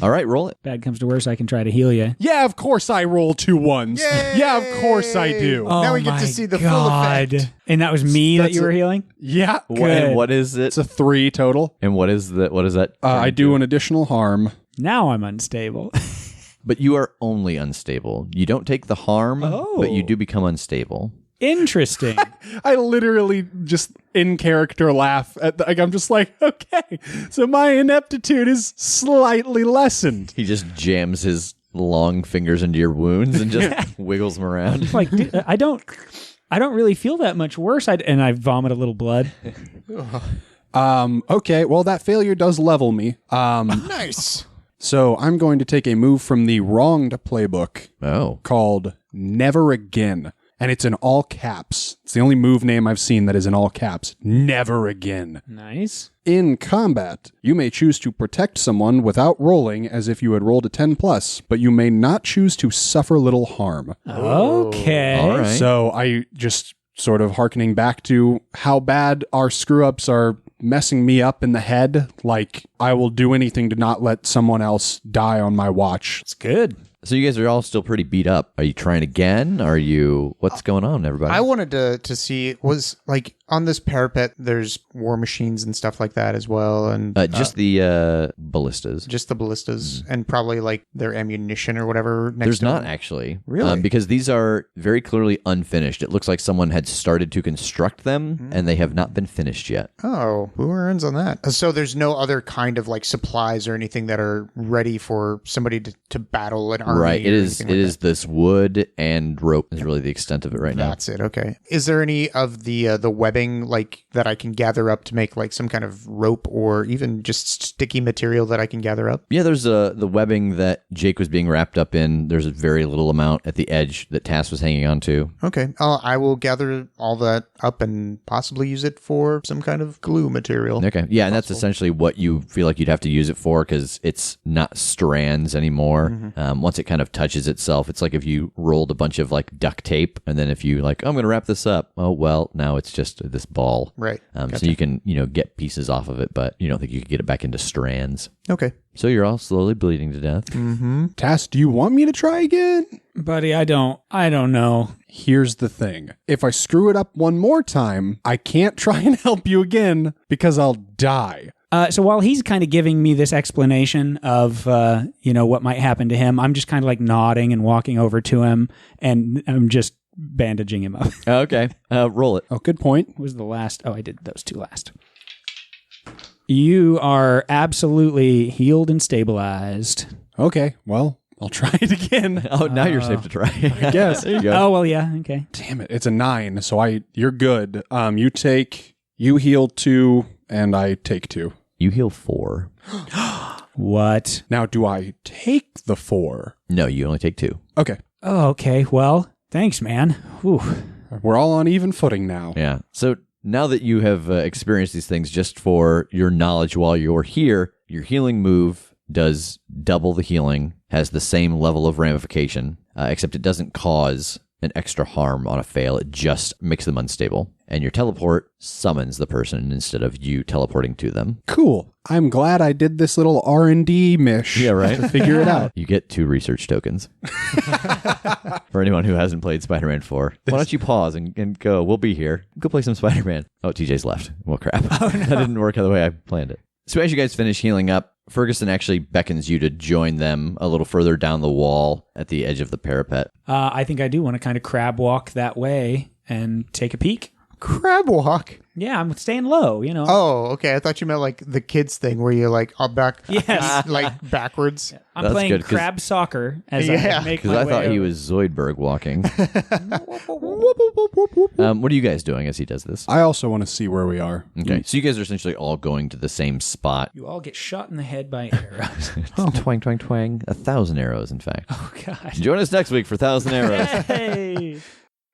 All right, roll it. Bad comes to worse, I can try to heal you. Yeah, of course I roll 2 1s. Yay! Yeah, of course I do. Now we get to see the full effect. And that was me that you were healing? Yeah. And what is it? It's a 3 total. And what is that? I do an additional harm. Now I'm unstable. But you are only unstable. You don't take the harm, but you do become unstable. Interesting. I literally just in character laugh at I'm just like, okay, so my ineptitude is slightly lessened. He just jams his long fingers into your wounds and just wiggles them around. Like, I don't really feel that much worse. And I vomit a little blood. Okay, well that failure does level me. Nice. So I'm going to take a move from the wronged playbook called Never Again. And it's in all caps. It's the only move name I've seen that is in all caps. Never again. Nice. In combat, you may choose to protect someone without rolling as if you had rolled a 10+, but you may not choose to suffer little harm. Okay. All right. So I just sort of hearkening back to how bad our screw-ups are messing me up in the head. Like, I will do anything to not let someone else die on my watch. It's good. So you guys are all still pretty beat up. Are you trying again? Are you... What's going on, everybody? I wanted to see, was like on this parapet, there's war machines and stuff like that as well. And just the ballistas. just the ballistas and probably like their ammunition or whatever. There's not actually. Really? Because these are very clearly unfinished. It looks like someone had started to construct them and they have not been finished yet. Oh, who earns on that? So there's no other kind of like supplies or anything that are ready for somebody to battle an army. Right. It or is. anything It like is this wood and rope is really the extent of it right now. That's it. Okay. Is there any of the webbing like that I can gather up to make like some kind of rope or even just sticky material that I can gather up? Yeah, there's the webbing that Jake was being wrapped up in. There's a very little amount at the edge that Tass was hanging on to. Okay. I will gather all that up and possibly use it for some kind of glue material. Okay. Yeah, and that's essentially what you feel like you'd have to use it for because it's not strands anymore. Once it kind of touches itself, it's like if you rolled a bunch of like duct tape and then if you like, oh, I'm going to wrap this up. Oh, well, now it's just this ball. Right. So you can, get pieces off of it, but you don't think you could get it back into strands. Okay. So you're all slowly bleeding to death. Tass, do you want me to try again? Buddy, I don't know. Here's the thing. If I screw it up one more time, I can't try and help you again because I'll die. So while he's kind of giving me this explanation of, what might happen to him, I'm just kind of like nodding and walking over to him, and I'm just bandaging him up. Okay. Roll it. Oh, good point. What was the last? Oh, I did those two last. You are absolutely healed and stabilized. Okay, well, I'll try it again. Oh, now you're safe to try. I guess. There you go. Oh, well, yeah, okay. Damn it, it's a 9, so you're good. You heal 2, and I take 2. You heal 4. What? Now, do I take the 4? No, you only take 2. Okay, Oh, okay, well, thanks, man. Whew. we're all on even footing now. Yeah. So now that you have experienced these things, just for your knowledge while you're here, your healing move does double the healing, has the same level of ramification, except it doesn't cause an extra harm on a fail. It just makes them unstable. And your teleport summons the person instead of you teleporting to them. Cool. I'm glad I did this little R&D mish. Yeah, right. To figure it out. You get 2 research tokens. For anyone who hasn't played Spider-Man 4, why don't you pause and go, we'll be here. Go play some Spider-Man. Oh, TJ's left. Well, crap. That didn't work the way I planned it. So as you guys finish healing up, Ferguson actually beckons you to join them a little further down the wall at the edge of the parapet. I think I do want to kind of crab walk that way and take a peek. Crab walk. Yeah, I'm staying low, Oh, okay. I thought you meant like the kids thing where you like up back, Yes. like backwards. I'm That's playing good, 'cause- crab soccer as Yeah. I make Because my I way thought he over. was Zoidberg walking. What are you guys doing as he does this? I also want to see where we are. Okay, so you guys are essentially all going to the same spot. You all get shot in the head by arrows. Twang, twang, twang. 1,000 arrows, in fact. Oh, God. Join us next week for 1,000 arrows. Hey!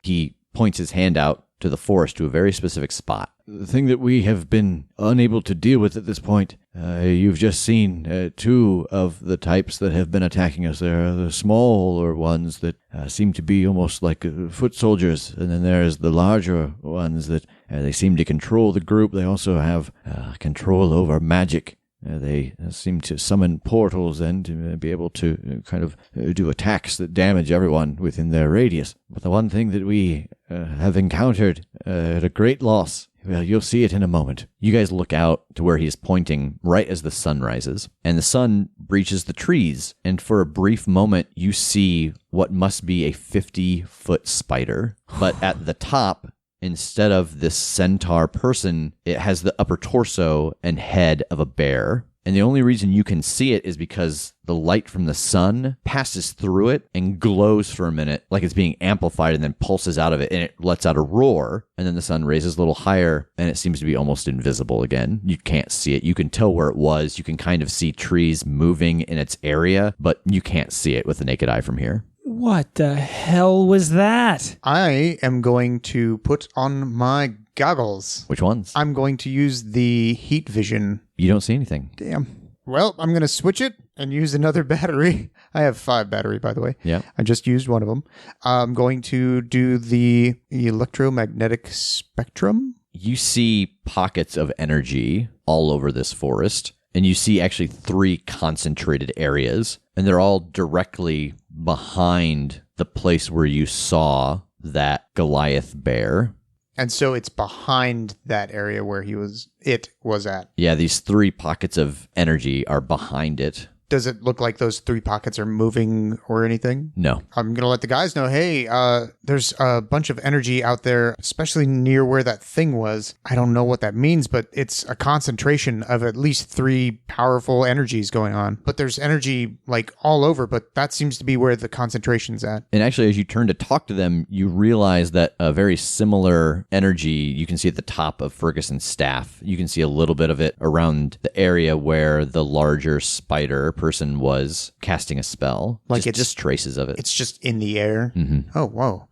He points his hand out to the forest to a very specific spot. The thing that we have been unable to deal with at this point, you've just seen 2 of the types that have been attacking us. There are the smaller ones that seem to be almost like foot soldiers, and then there's the larger ones that they seem to control the group. They also have control over magic. They seem to summon portals and to be able to kind of do attacks that damage everyone within their radius. But the one thing that we have encountered at a great loss, well, you'll see it in a moment. You guys look out to where he's pointing right as the sun rises, and the sun breaches the trees, and for a brief moment you see what must be a 50-foot spider. But at the top, instead of this centaur person, it has the upper torso and head of a bear. And the only reason you can see it is because the light from the sun passes through it and glows for a minute like it's being amplified and then pulses out of it, and it lets out a roar. And then the sun raises a little higher and it seems to be almost invisible again. You can't see it. You can tell where it was. You can kind of see trees moving in its area, but you can't see it with the naked eye from here. What the hell was that? I am going to put on my goggles. Which ones? I'm going to use the heat vision. You don't see anything. Damn. Well, I'm going to switch it and use another battery. I have 5 battery, by the way. Yeah. I just used one of them. I'm going to do the electromagnetic spectrum. You see pockets of energy all over this forest, and you see actually 3 concentrated areas, and they're all directly behind the place where you saw that Goliath bear. And so it's behind that area where it was at. Yeah, these 3 pockets of energy are behind it. Does it look like those 3 pockets are moving or anything? No. I'm going to let the guys know, hey, there's a bunch of energy out there, especially near where that thing was. I don't know what that means, but it's a concentration of at least 3 powerful energies going on. But there's energy like all over, but that seems to be where the concentration's at. And actually, as you turn to talk to them, you realize that a very similar energy you can see at the top of Ferguson's staff. You can see a little bit of it around the area where the larger spider person was casting a spell. Like it's just traces of it. It's just in the air. Mm-hmm. Oh, whoa.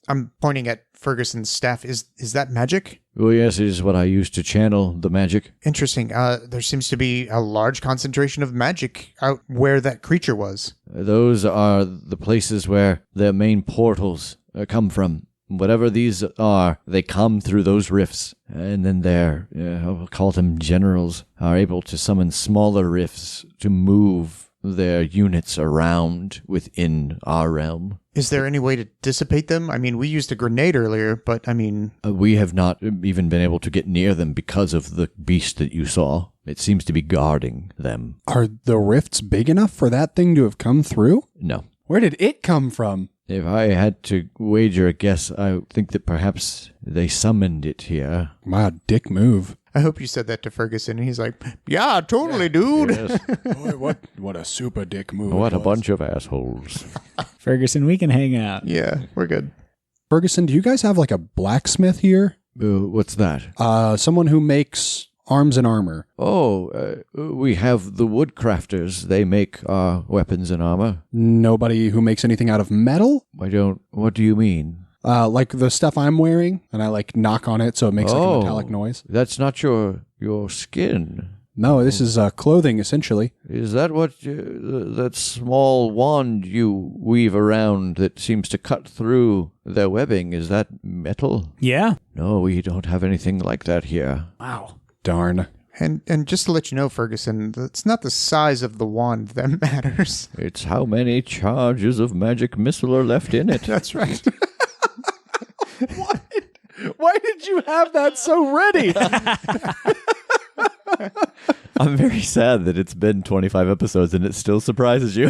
I'm pointing at Ferguson's staff. Is that magic? Well, yes, it is what I use to channel the magic. Interesting. There seems to be a large concentration of magic out where that creature was. Those are the places where their main portals come from. Whatever these are, they come through those rifts, and then their, I'll call them generals, are able to summon smaller rifts to move their units around within our realm. Is there any way to dissipate them? I mean, we used a grenade earlier, but I mean... We have not even been able to get near them because of the beast that you saw. It seems to be guarding them. Are the rifts big enough for that thing to have come through? No. Where did it come from? If I had to wager a guess, I think that perhaps they summoned it here. Wow, dick move. I hope you said that to Ferguson, and he's like, yeah, totally, dude. Yes. Boy, what a super dick move. What a bunch of assholes. Ferguson, we can hang out. Yeah, we're good. Ferguson, do you guys have like a blacksmith here? What's that? Someone who makes arms and armor. Oh, we have the woodcrafters. They make weapons and armor. Nobody who makes anything out of metal? What do you mean? Like the stuff I'm wearing, and I like knock on it so it makes like a metallic noise. That's not your skin. No, this is clothing, essentially. Is that what that small wand you weave around that seems to cut through their webbing? Is that metal? Yeah. No, we don't have anything like that here. Wow. Darn. And just to let you know, Ferguson, it's not the size of the wand that matters. It's how many charges of magic missile are left in it. That's right. Why did you have that so ready? I'm very sad that it's been 25 episodes and it still surprises you.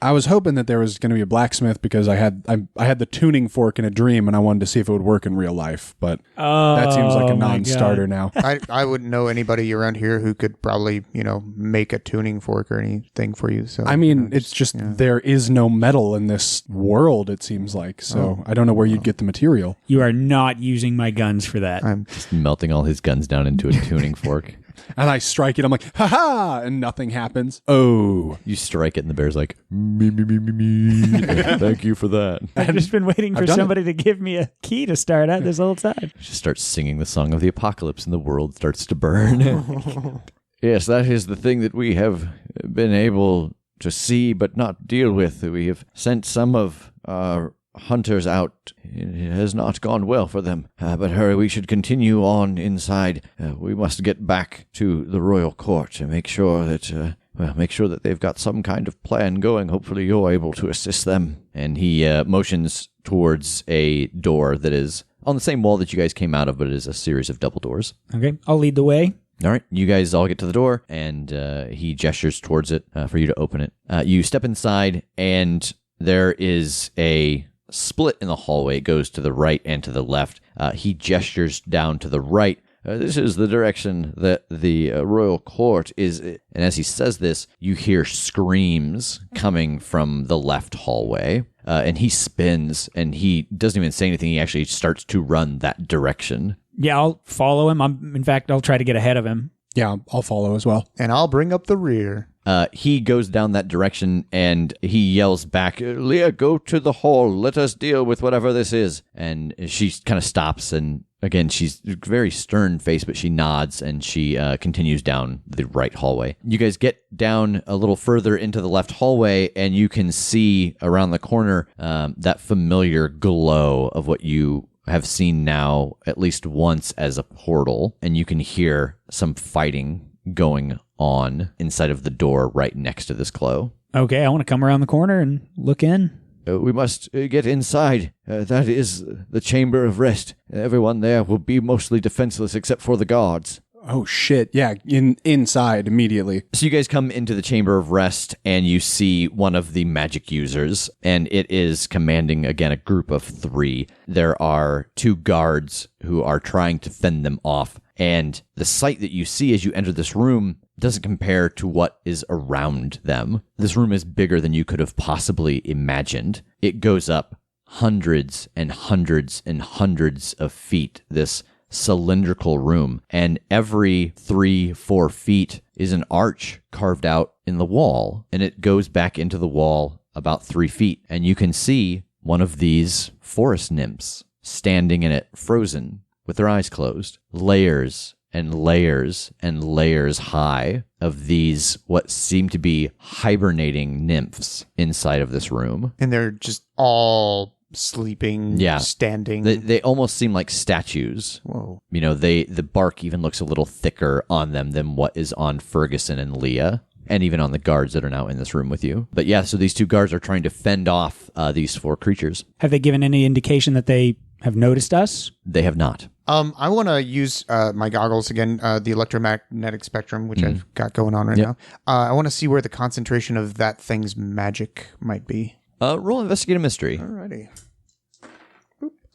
I was hoping that there was going to be a blacksmith because I had the tuning fork in a dream and I wanted to see if it would work in real life, but that seems like a non-starter now. I wouldn't know anybody around here who could probably, make a tuning fork or anything for you. So I mean, it's just there is no metal in this world, it seems like. So I don't know where you'd get the material. You are not using my guns for that. I'm Just melting all his guns down into a tuning fork. And I strike it, I'm like, ha-ha, and nothing happens. Oh. You strike it and the bear's like, me. Thank you for that. I've just been waiting for done somebody to give me a key to start at this whole time. She starts singing the song of the apocalypse and the world starts to burn. Yes, that is the thing that we have been able to see but not deal with. We have sent some of our hunters out. It has not gone well for them. But hurry, we should continue on inside. We must get back to the royal court and make sure that they've got some kind of plan going. Hopefully you're able to assist them. And he motions towards a door that is on the same wall that you guys came out of, but it is a series of double doors. Okay, I'll lead the way. All right, you guys all get to the door, and he gestures towards it for you to open it. You step inside, and there is a split in the hallway. It goes to the right and to the left. He gestures down to the right. This is the direction that the royal court is. And as he says this, you hear screams coming from the left hallway. And he spins, and he doesn't even say anything. He actually starts to run that direction. Yeah, I'll follow him. In fact, I'll try to get ahead of him. Yeah, I'll follow as well. and I'll bring up the rear. He goes down that direction and he yells back, Leah, go to the hall. Let us deal with whatever this is. And she kind of stops. And again, she's very stern-faced, but she nods and she continues down the right hallway. You guys get down a little further into the left hallway and you can see around the corner that familiar glow of what you have seen now at least once as a portal. And you can hear some fighting going on inside of the door right next to this glow. Okay, I want to come around the corner and look in. We must get inside. That is the chamber of rest. Everyone there will be mostly defenseless except for the guards. Oh, shit. Yeah, inside immediately. So you guys come into the chamber of rest and you see one of the magic users, and it is commanding, again, a group of 3. There are 2 guards who are trying to fend them off, and the sight that you see as you enter this room doesn't compare to what is around them. This room is bigger than you could have possibly imagined. It goes up hundreds and hundreds and hundreds of feet, this cylindrical room, and every 3-4 feet is an arch carved out in the wall, and it goes back into the wall about 3 feet, and you can see one of these forest nymphs standing in it, frozen, with their eyes closed. Layers and layers and layers high of these what seem to be hibernating nymphs inside of this room. And they're just all sleeping, standing. They almost seem like statues. Whoa. You know, the bark even looks a little thicker on them than what is on Ferguson and Leah, and even on the guards that are now in this room with you. But yeah, so these 2 guards are trying to fend off these 4 creatures. Have they given any indication that they have noticed us? They have not. I want to use my goggles again, the electromagnetic spectrum, which I've got going on right now. I want to see where the concentration of that thing's magic might be. Roll investigate a mystery. Alrighty.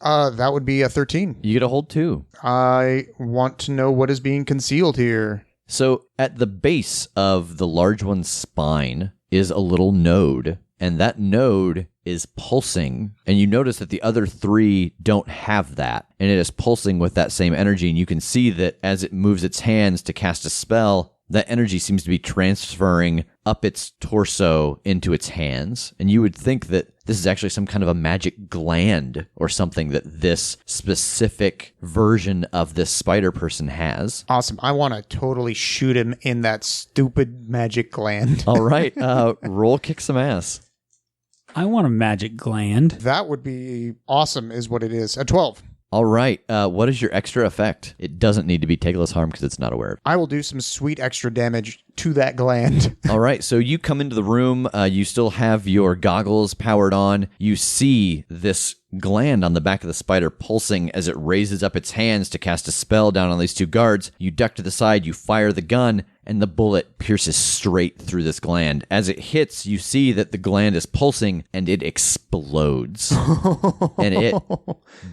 That would be a 13. You get a hold 2. I want to know what is being concealed here. So at the base of the large one's spine is a little node, and that node is pulsing, and you notice that the other 3 don't have that, and it is pulsing with that same energy, and you can see that as it moves its hands to cast a spell, that energy seems to be transferring up its torso into its hands. And you would think that this is actually some kind of a magic gland or something that this specific version of this spider person has. Awesome. I want to totally shoot him in that stupid magic gland. All right. Roll kick some ass. I want a magic gland. That would be awesome is what it is. A 12. All right. What is your extra effect? It doesn't need to be takeless harm because it's not aware of it. I will do some sweet extra damage to that gland. All right. So you come into the room. You still have your goggles powered on. You see this gland on the back of the spider pulsing as it raises up its hands to cast a spell down on these 2 guards. You duck to the side. You fire the gun, and the bullet pierces straight through this gland. As it hits, you see that the gland is pulsing, and it explodes. And it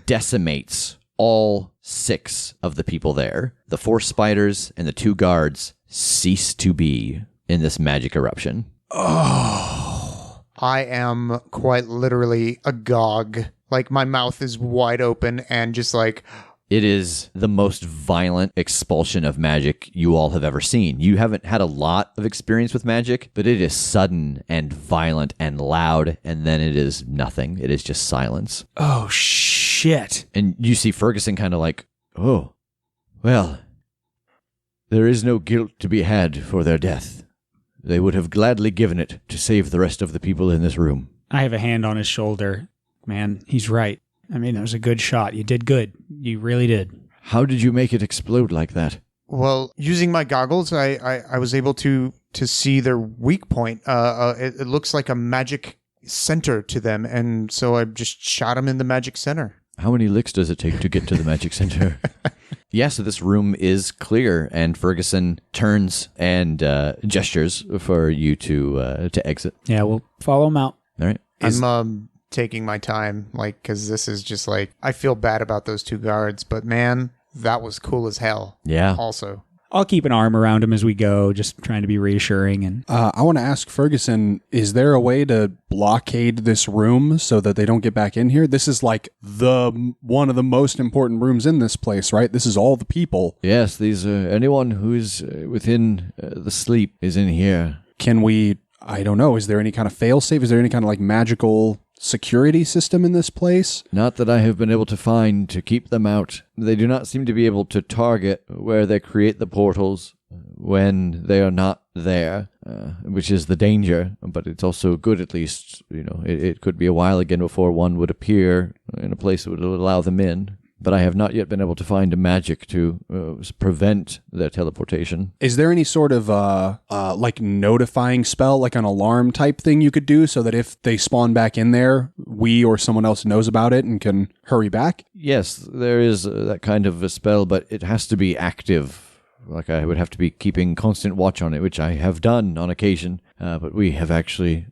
decimates all 6 of the people there. The 4 spiders and the 2 guards cease to be in this magic eruption. Oh, I am quite literally agog. Like, my mouth is wide open and just like... It is the most violent expulsion of magic you all have ever seen. You haven't had a lot of experience with magic, but it is sudden and violent and loud, and then it is nothing. It is just silence. Oh, shit. And you see Ferguson kind of like, oh, well, there is no guilt to be had for their death. They would have gladly given it to save the rest of the people in this room. I have a hand on his shoulder. Man, he's right. I mean, that was a good shot. You did good. You really did. How did you make it explode like that? Well, using my goggles, I was able to see their weak point. It looks like a magic center to them, and so I just shot them in the magic center. How many licks does it take to get to the magic center? Yeah, so this room is clear, and Ferguson turns and gestures for you to exit. Yeah, we'll follow him out. All right. I'm taking my time, like, because this is just like, I feel bad about those 2 guards, but man, that was cool as hell. Yeah. Also, I'll keep an arm around him as we go, just trying to be reassuring. And I want to ask Ferguson, is there a way to blockade this room so that they don't get back in here? This is like one of the most important rooms in this place, right? This is all the people. Yes, these anyone who is within the sleep is in here. Can we, I don't know, is there any kind of fail-safe? Is there any kind of like magical security system in this place? Not that I have been able to find to keep them out. They do not seem to be able to target where they create the portals when they are not there, which is the danger, but it's also good at least. You know, it could be a while again before one would appear in a place that would allow them in. but I have not yet been able to find a magic to prevent their teleportation. Is there any sort of like notifying spell, like an alarm type thing you could do so that if they spawn back in there, we or someone else knows about it and can hurry back? Yes, there is that kind of a spell, but it has to be active. Like I would have to be keeping constant watch on it, which I have done on occasion. But we have actually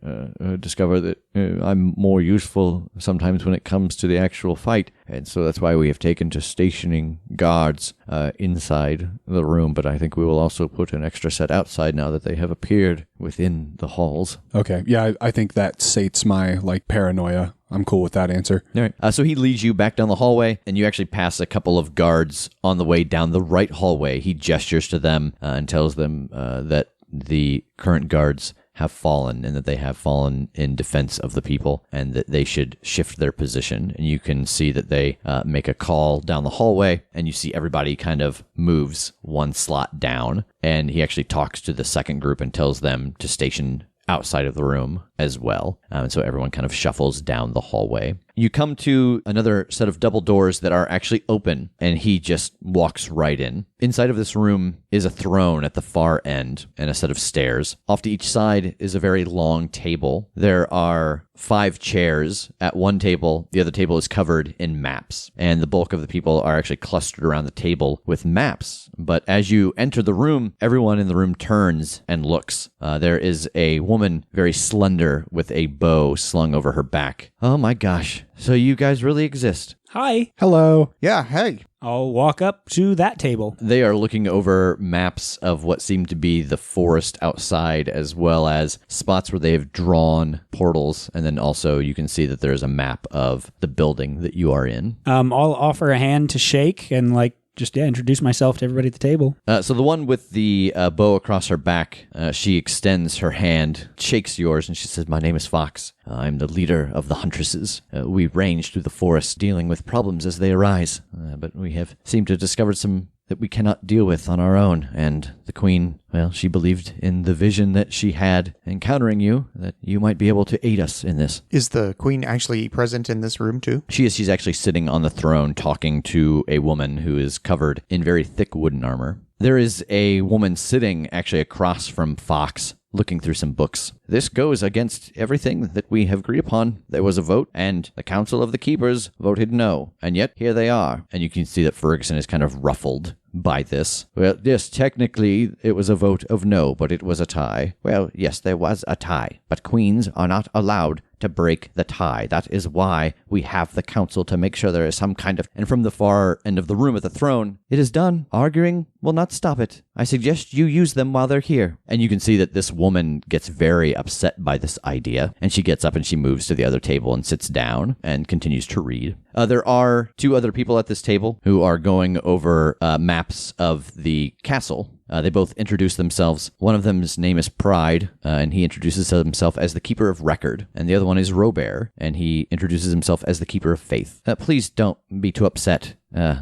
discovered that I'm more useful sometimes when it comes to the actual fight. And so that's why we have taken to stationing guards inside the room. But I think we will also put an extra set outside now that they have appeared within the halls. Okay. Yeah, I think that sates my paranoia. I'm cool with that answer. All right. So he leads you back down the hallway, and you actually pass a couple of guards on the way down the right hallway. He gestures to them and tells them that the current guards have fallen and that they have fallen in defense of the people and that they should shift their position. And you can see that they make a call down the hallway, and you see everybody kind of moves one slot down. And he actually talks to the second group and tells them to station outside of the room as well. And so everyone kind of shuffles down the hallway. You come to another set of double doors that are actually open, and he just walks right in. Inside of this room is a throne at the far end and a set of stairs. Off to each side is a very long table. There are 5 chairs at one table. The other table is covered in maps, and the bulk of the people are actually clustered around the table with maps. But as you enter the room, everyone in the room turns and looks. There is a woman, very slender, with a bow slung over her back. Oh my gosh. So you guys really exist. Hi. Hello. Yeah, hey. I'll walk up to that table. They are looking over maps of what seem to be the forest outside, as well as spots where they have drawn portals. And then also you can see that there's a map of the building that you are in. I'll offer a hand to shake and just introduce myself to everybody at the table. So the one with the bow across her back, she extends her hand, shakes yours, and she says, "My name is Fox. I'm the leader of the Huntresses. We range through the forest dealing with problems as they arise, but we have seemed to have discovered some that we cannot deal with on our own, and the Queen, well, she believed in the vision that she had encountering you, that you might be able to aid us in this." Is the queen actually present in this room too? She is. She's actually sitting on the throne talking to a woman who is covered in very thick wooden armor. There is a woman sitting actually across from Fox, looking through some books. This goes against everything that we have agreed upon. There was a vote, and the Council of the Keepers voted no. And yet, here they are. And you can see that Ferguson is kind of ruffled by this. Well, yes, technically, it was a vote of no, but it was a tie. Well, yes, there was a tie, but queens are not allowed to break the tie. That is why we have the council, to make sure there is some kind of... And from the far end of the room at the throne, "It is done. Arguing will not stop it. I suggest you use them while they're here." And you can see that this woman gets very upset by this idea, and she gets up and she moves to the other table and sits down and continues to read. There are 2 other people at this table who are going over maps of the castle. They both introduce themselves. One of them's name is Pride, and he introduces himself as the Keeper of Record. And the other one is Robert, and he introduces himself as the Keeper of Faith. Please don't be too upset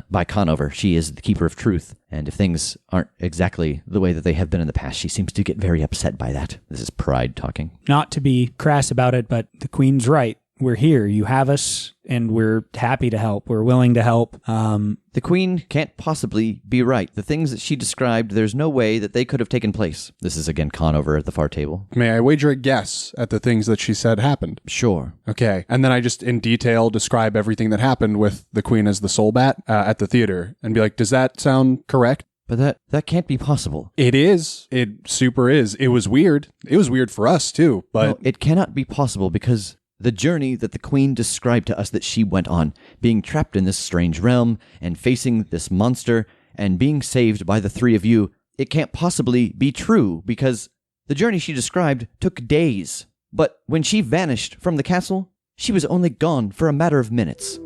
by Conover. She is the Keeper of Truth. And if things aren't exactly the way that they have been in the past, she seems to get very upset by that. This is Pride talking. Not to be crass about it, but the Queen's right. We're here. You have us, and we're happy to help. We're willing to help. The Queen can't possibly be right. The things that she described, there's no way that they could have taken place. This is again Conover at the far table. May I wager a guess at the things that she said happened? Sure. Okay. And then I just in detail describe everything that happened with the Queen as the soul bat at the theater and be like, does that sound correct? But that can't be possible. It is. It super is. It was weird. It was weird for us too, but... No, it cannot be possible because... the journey that the Queen described to us that she went on, being trapped in this strange realm and facing this monster and being saved by the 3 of you, it can't possibly be true because the journey she described took days. But when she vanished from the castle, she was only gone for a matter of minutes.